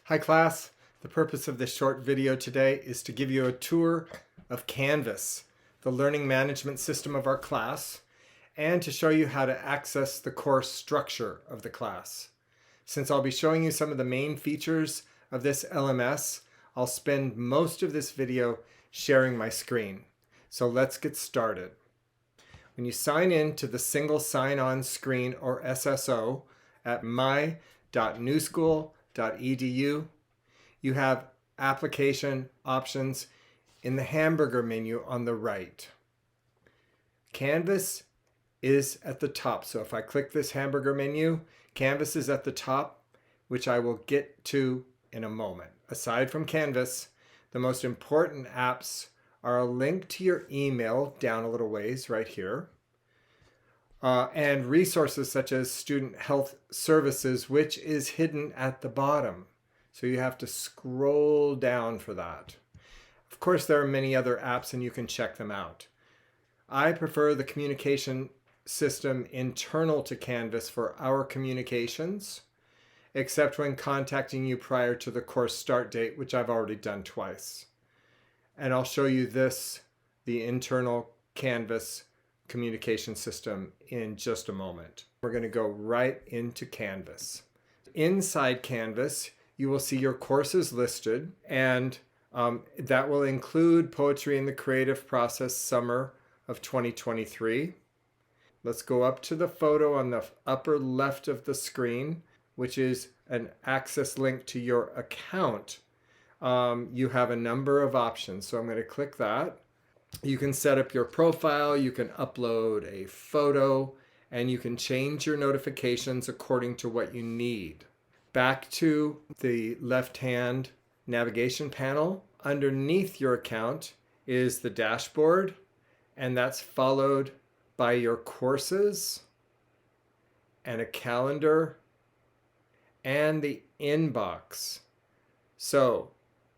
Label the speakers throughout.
Speaker 1: Hi class, the purpose of this short video today is to give you a tour of Canvas, the learning management system of our class, and to show you how to access the course structure of the class. Since I'll be showing you some of the main features of this LMS, I'll spend most of this video sharing my screen. So let's get started. When you sign in to the single sign-on screen or SSO at my.newschool.edu, you have application options in the hamburger menu on the right. Canvas is at the top. So if I click this hamburger menu, Canvas is at the top, which I will get to in a moment. Aside from Canvas, the most important apps are a link to your email down a little ways right here, and resources such as Student Health Services, which is hidden at the bottom. So you have to scroll down for that. Of course, there are many other apps and you can check them out. I prefer the communication system internal to Canvas for our communications, except when contacting you prior to the course start date, which I've already done twice. And I'll show you this, the internal Canvas communication system, in just a moment. We're going to go right into Canvas. Inside Canvas, you will see your courses listed, and that will include Poetry in the Creative Process Summer of 2023. Let's go up to the photo on the upper left of the screen, which is an access link to your account. You have a number of options, so I'm going to click that. You can set up your profile, you can upload a photo, and you can change your notifications according to what you need. Back to the left-hand navigation panel. Underneath your account is the dashboard, and that's followed by your courses and a calendar and the inbox. So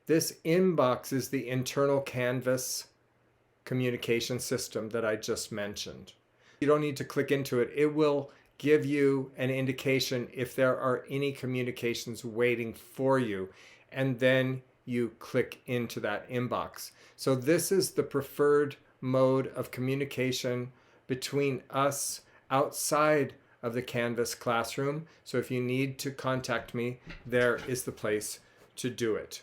Speaker 1: this inbox is the internal Canvas communication system that I just mentioned. You don't need to click into it. It will give you an indication if there are any communications waiting for you, and then you click into that inbox. So this is the preferred mode of communication between us outside of the Canvas classroom. So if you need to contact me, there is the place to do it.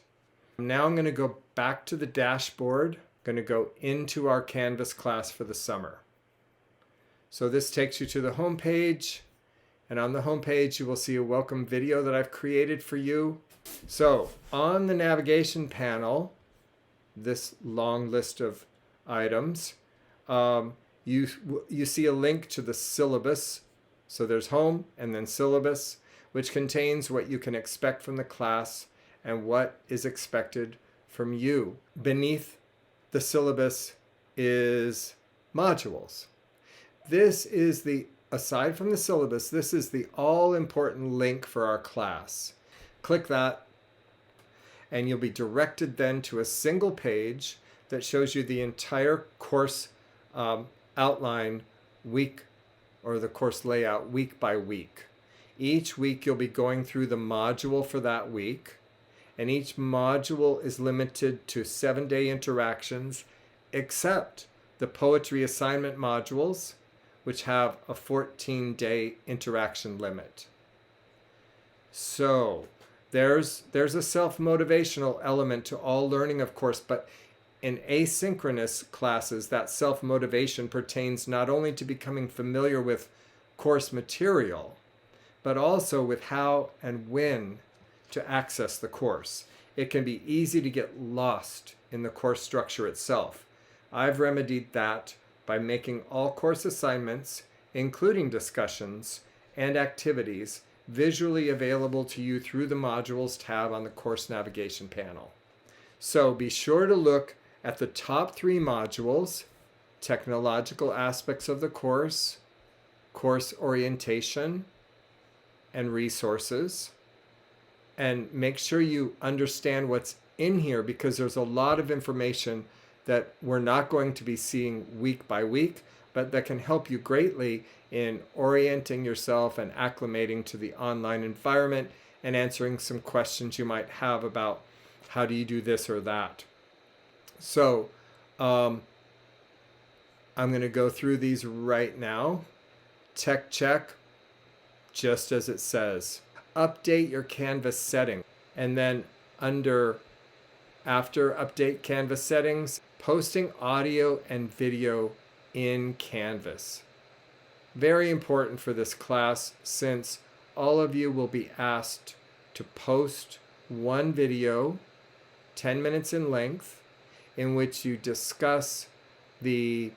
Speaker 1: Now I'm going to go back to the dashboard. I'm going to go into our Canvas class for the summer. So this takes you to the home page, and on the home page you will see a welcome video that I've created for you. So on the navigation panel, this long list of items, you see a link to the syllabus. So there's home and then syllabus, which contains what you can expect from the class and what is expected from you. Beneath the syllabus is modules. This is aside from the syllabus, this is the all-important link for our class. Click that, and you'll be directed then to a single page that shows you the entire course outline week, or the course layout week by week. Each week you'll be going through the module for that week, and each module is limited to 7-day interactions, except the poetry assignment modules, which have a 14-day interaction limit. So there's a self-motivational element to all learning, of course, but in asynchronous classes, that self-motivation pertains not only to becoming familiar with course material, but also with how and when to access the course. It can be easy to get lost in the course structure itself. I've remedied that by making all course assignments, including discussions and activities, visually available to you through the Modules tab on the course navigation panel. So be sure to look at the top 3 modules: technological aspects of the course, course orientation, and resources. And make sure you understand what's in here, because there's a lot of information that we're not going to be seeing week by week, but that can help you greatly in orienting yourself and acclimating to the online environment and answering some questions you might have about how do you do this or that. So I'm going to go through these right now. Tech check, just as it says. Update your Canvas setting, and then after update Canvas settings, posting audio and video in Canvas. Very important for this class, since all of you will be asked to post one video, 10 minutes in length, in which you discuss the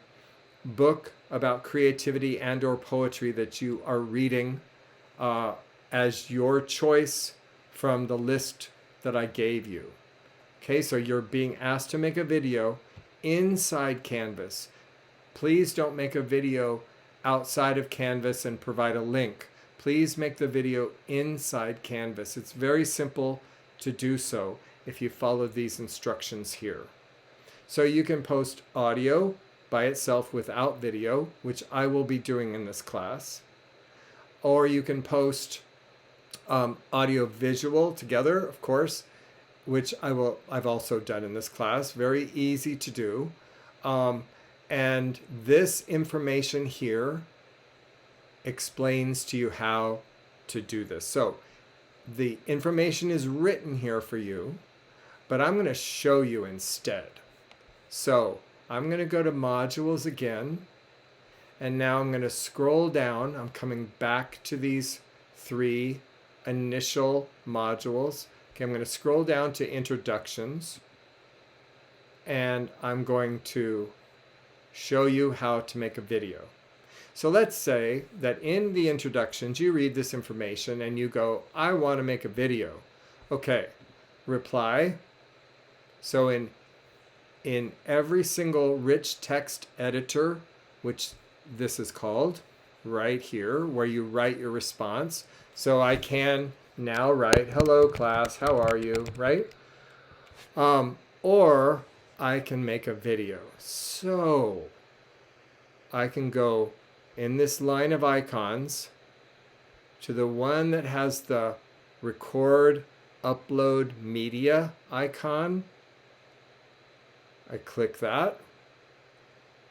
Speaker 1: book about creativity and or poetry that you are reading as your choice from the list that I gave you. Okay, so you're being asked to make a video inside Canvas. Please don't make a video outside of Canvas and provide a link. Please make the video inside Canvas. It's very simple to do so if you follow these instructions here. So you can post audio by itself without video, which I will be doing in this class. Or you can post audio visual together, of course, which I've also done in this class. Very easy to do. And this information here explains to you how to do this. So the information is written here for you, but I'm going to show you instead. So I'm going to go to modules again, and now I'm going to scroll down. I'm coming back to these 3 initial modules. Okay, I'm going to scroll down to introductions, and I'm going to show you how to make a video. So let's say that in the introductions you read this information and you go, I want to make a video. Okay, reply. So in every single rich text editor, which this is called, right here, where you write your response. So I can now write, hello class, how are you, right? Or I can make a video. So I can go in this line of icons to the one that has the record, upload media icon. I click that,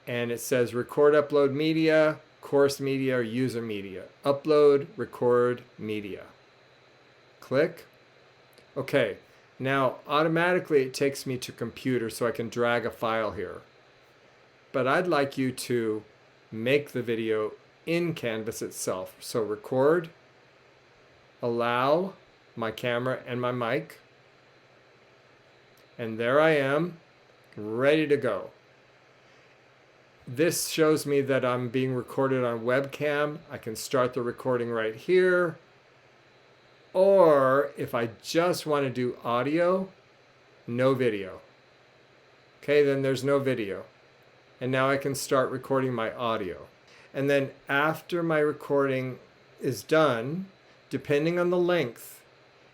Speaker 1: and it says record, upload media, course media, or user media. Upload, record, media. Click. Okay, now automatically it takes me to computer, so I can drag a file here. But I'd like you to make the video in Canvas itself. So record, allow my camera and my mic, and there I am, ready to go. This shows me that I'm being recorded on webcam. I can start the recording right here. Or if I just want to do audio, no video. Okay, then there's no video. And now I can start recording my audio. And then after my recording is done, depending on the length,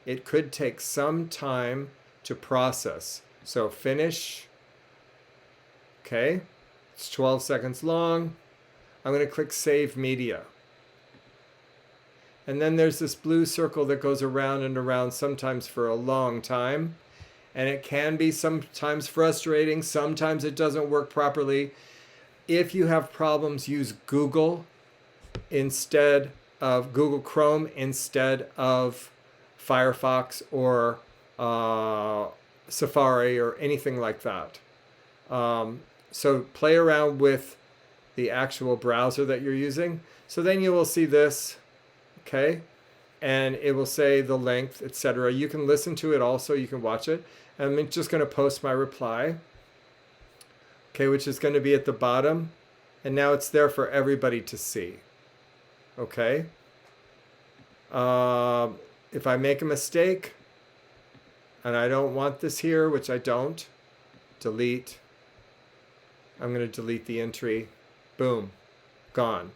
Speaker 1: it could take some time to process. So finish. Okay, it's 12 seconds long. I'm going to click Save Media. And then there's this blue circle that goes around and around, sometimes for a long time. And it can be sometimes frustrating. Sometimes it doesn't work properly. If you have problems, use Google instead of Google Chrome instead of Firefox or Safari or anything like that. So play around with the actual browser that you're using. So then you will see this, okay? And it will say the length, etc. You can listen to it also, you can watch it. And I'm just going to post my reply, okay, which is going to be at the bottom. And now it's there for everybody to see, okay? If I make a mistake, and I don't want this here, which I don't, delete. I'm going to delete the entry. Boom, gone.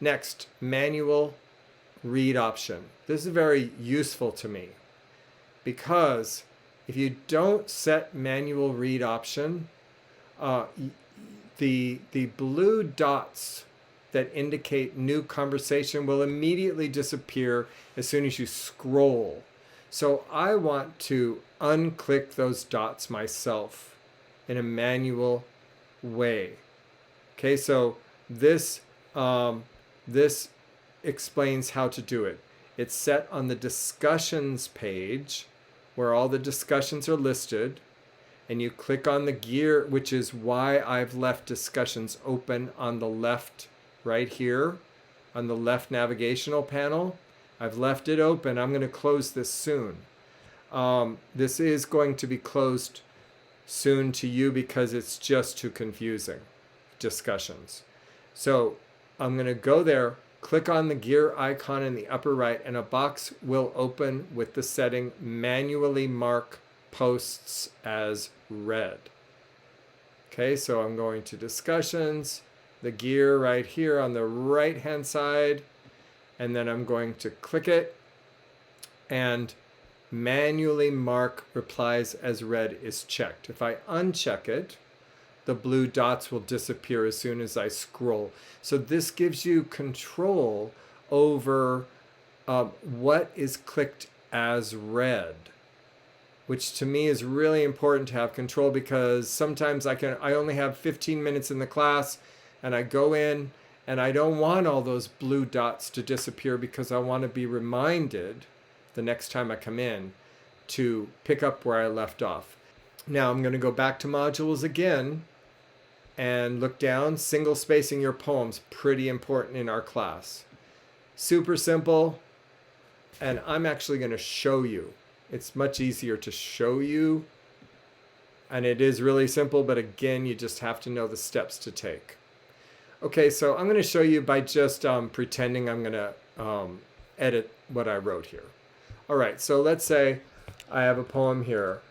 Speaker 1: Next, manual read option. This is very useful to me because if you don't set manual read option, the blue dots that indicate new conversation will immediately disappear as soon as you scroll. So I want to unclick those dots myself in a manual way. Okay, so this explains how to do it. It's set on the discussions page where all the discussions are listed, and you click on the gear, which is why I've left discussions open on the left right here on the left navigational panel. I've left it open. I'm going to close this soon. This is going to be closed soon to you because it's just too confusing. Discussions. So I'm going to go there, click on the gear icon in the upper right, and a box will open with the setting manually mark posts as read. Okay, so I'm going to discussions, the gear right here on the right hand side, and then I'm going to click it, and manually mark replies as read is checked. If I uncheck it, the blue dots will disappear as soon as I scroll. So this gives you control over what is clicked as read, which to me is really important to have control, because sometimes I only have 15 minutes in the class and I go in and I don't want all those blue dots to disappear, because I want to be reminded the next time I come in to pick up where I left off. Now I'm going to go back to modules again and look down. Single spacing your poems, pretty important in our class. Super simple, and I'm actually going to show you. It's much easier to show you, and it is really simple, but again, you just have to know the steps to take. Okay, so I'm going to show you by just pretending I'm going to edit what I wrote here. All right, so let's say I have a poem here.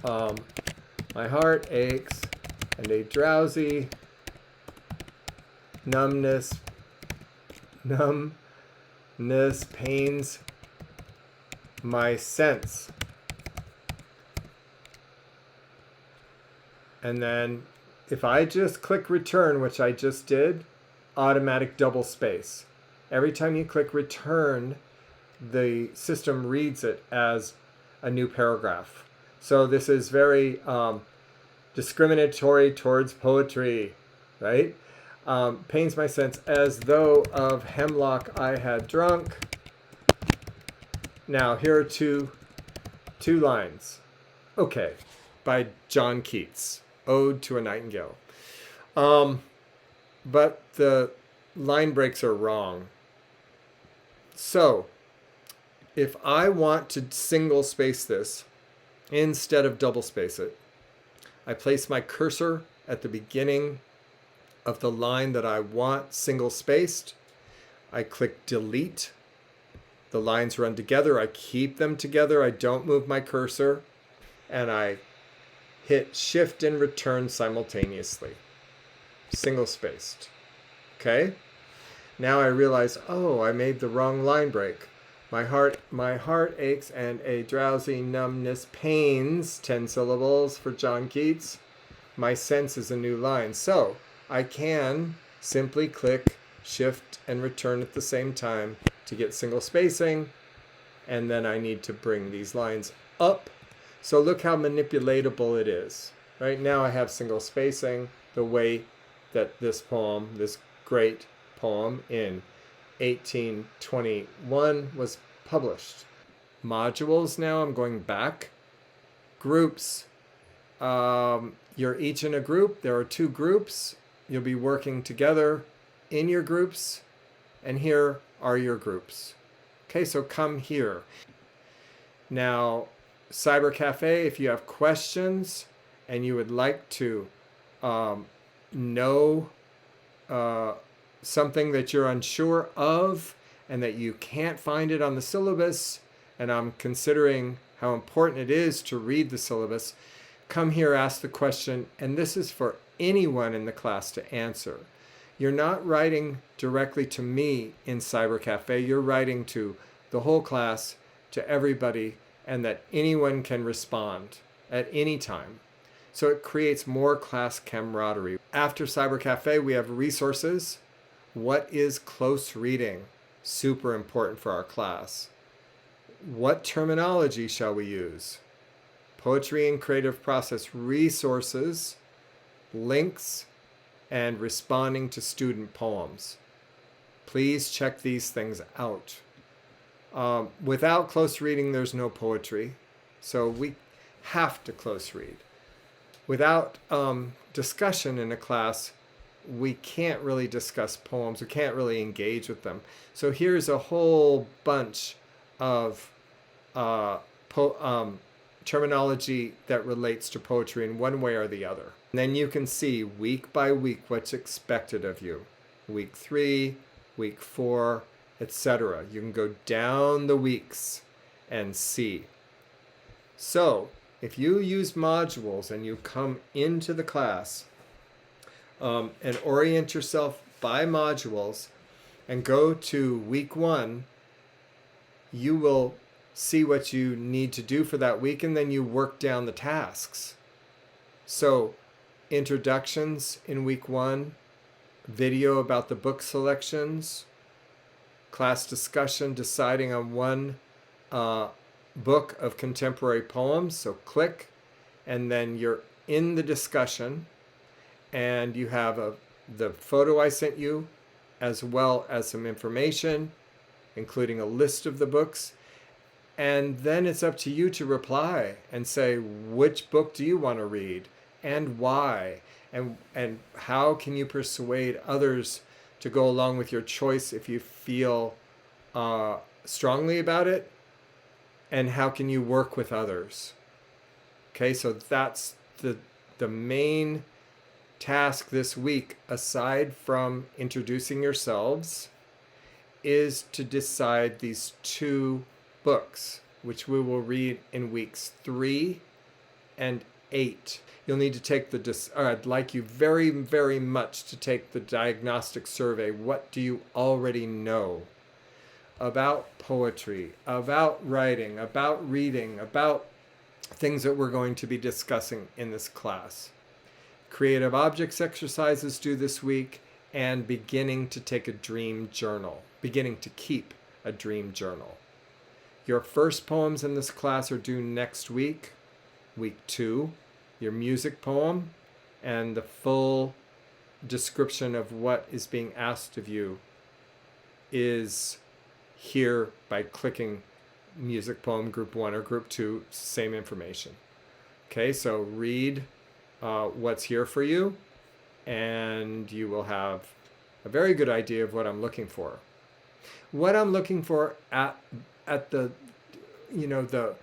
Speaker 1: My heart aches and a drowsy numbness pains my sense. And then if I just click return, which I just did, automatic double space. Every time you click return, the system reads it as a new paragraph. So this is very discriminatory towards poetry, right? Pains my sense as though of hemlock I had drunk. Now here are two lines. Okay, by John Keats, Ode to a Nightingale. But the line breaks are wrong. So if I want to single space this instead of double space it, I place my cursor at the beginning of the line that I want single spaced. I click delete. The lines run together. I keep them together. I don't move my cursor. And I hit shift and return simultaneously. Single spaced. Okay? Now I realize, oh, I made the wrong line break. My heart aches and a drowsy numbness pains, 10 syllables for John Keats. My sense is a new line. So I can simply click shift and return at the same time to get single spacing. And then I need to bring these lines up. So look how manipulatable it is. Right now I have single spacing the way that this poem, this great poem in 1821 was published. Modules now, I'm going back. Groups. You're each in a group. There are 2 groups. You'll be working together in your groups, and here are your groups. Okay, so come here. Now, Cyber Cafe, if you have questions and you would like to know something that you're unsure of and that you can't find it on the syllabus, and I'm considering how important it is to read the syllabus, come here, ask the question, and this is for anyone in the class to answer. You're not writing directly to me in Cyber Cafe, you're writing to the whole class, to everybody, and that anyone can respond at any time. So it creates more class camaraderie. After Cyber Cafe, we have resources. What is close reading? Super important for our class. What terminology shall we use? Poetry and creative process resources, links, and responding to student poems. Please check these things out. Without close reading, there's no poetry. So we have to close read. Without discussion in a class, we can't really discuss poems. We can't really engage with them. So here's a whole bunch of terminology that relates to poetry in one way or the other. And then you can see week by week what's expected of you. Week 3, week 4, etc. You can go down the weeks and see. So if you use modules and you come into the class and orient yourself by modules and go to week 1, you will see what you need to do for that week, and then you work down the tasks. So introductions in week 1, video about the book selections, class discussion deciding on one book of contemporary poems. So click, and then you're in the discussion, and you have the photo I sent you, as well as some information, including a list of the books. And then it's up to you to reply and say, which book do you want to read and why? And how can you persuade others to go along with your choice if you feel strongly about it? And how can you work with others? Okay, so that's the main task this week, aside from introducing yourselves, is to decide these 2 books, which we will read in weeks 3 and 8. You'll need to take I'd like you very, very much to take the diagnostic survey. What do you already know about poetry, about writing, about reading, about things that we're going to be discussing in this class? Creative objects exercises due this week, and beginning to take a dream journal, beginning to keep a dream journal. Your first poems in this class are due next week, week 2. Your music poem and the full description of what is being asked of you is here by clicking music poem group 1 or group 2, same information. Okay, so read what's here for you, and you will have a very good idea of what I'm looking for. What I'm looking for at the the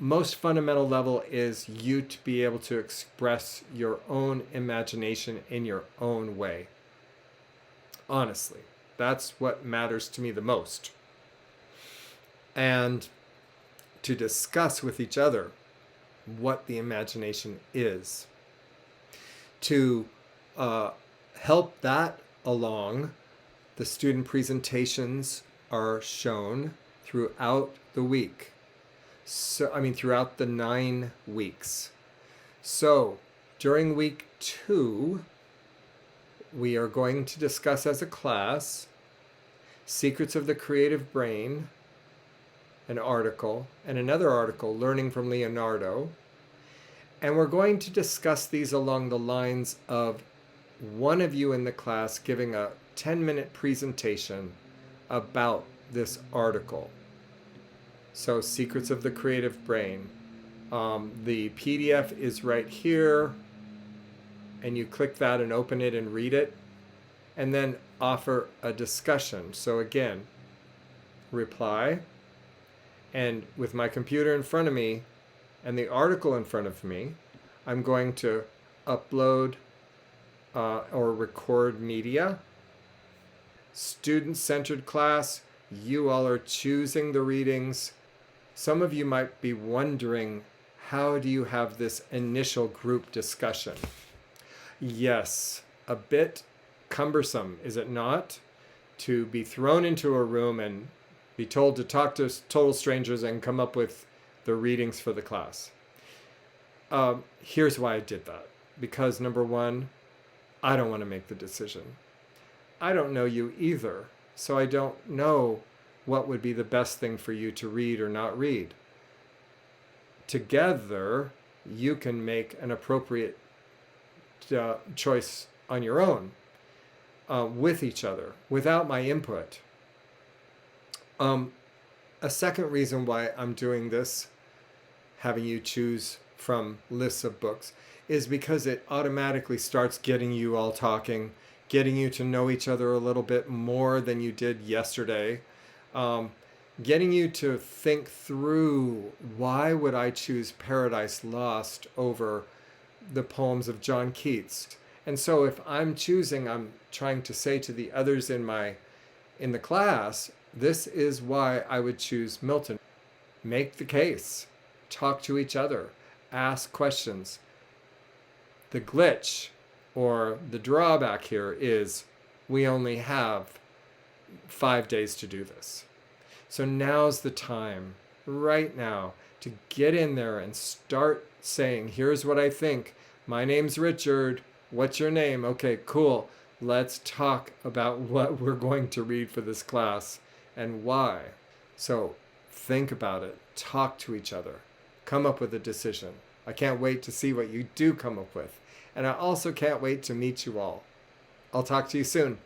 Speaker 1: most fundamental level is you to be able to express your own imagination in your own way. Honestly, that's what matters to me the most. And to discuss with each other what the imagination is. To help that along, the student presentations are shown throughout the week. Throughout the 9 weeks. So during week 2, we are going to discuss as a class Secrets of the Creative Brain, an article, and another article, Learning from Leonardo. And we're going to discuss these along the lines of one of you in the class giving a 10-minute presentation about this article. So Secrets of the Creative Brain. The PDF is right here, and you click that and open it and read it, and then offer a discussion. So again, reply, and with my computer in front of me and the article in front of me, I'm going to upload or record media. Student-centered class, you all are choosing the readings. Some of you might be wondering, how do you have this initial group discussion? Yes, a bit cumbersome, is it not? To be thrown into a room and be told to talk to total strangers and come up with the readings for the class. Here's why I did that. Because number one, I don't want to make the decision. I don't know you either, so I don't know what would be the best thing for you to read or not read. Together, you can make an appropriate choice on your own with each other without my input. A second reason why I'm doing this, having you choose from lists of books, is because it automatically starts getting you all talking, getting you to know each other a little bit more than you did yesterday, getting you to think through, why would I choose Paradise Lost over the poems of John Keats? And so if I'm choosing, I'm trying to say to the others in the class, this is why I would choose Milton. Make the case, talk to each other, ask questions. The glitch or the drawback here is we only have 5 days to do this. So now's the time, right now, to get in there and start saying, here's what I think. My name's Richard. What's your name? Okay, cool. Let's talk about what we're going to read for this class and why. So think about it. Talk to each other. Come up with a decision. I can't wait to see what you do come up with. And I also can't wait to meet you all. I'll talk to you soon.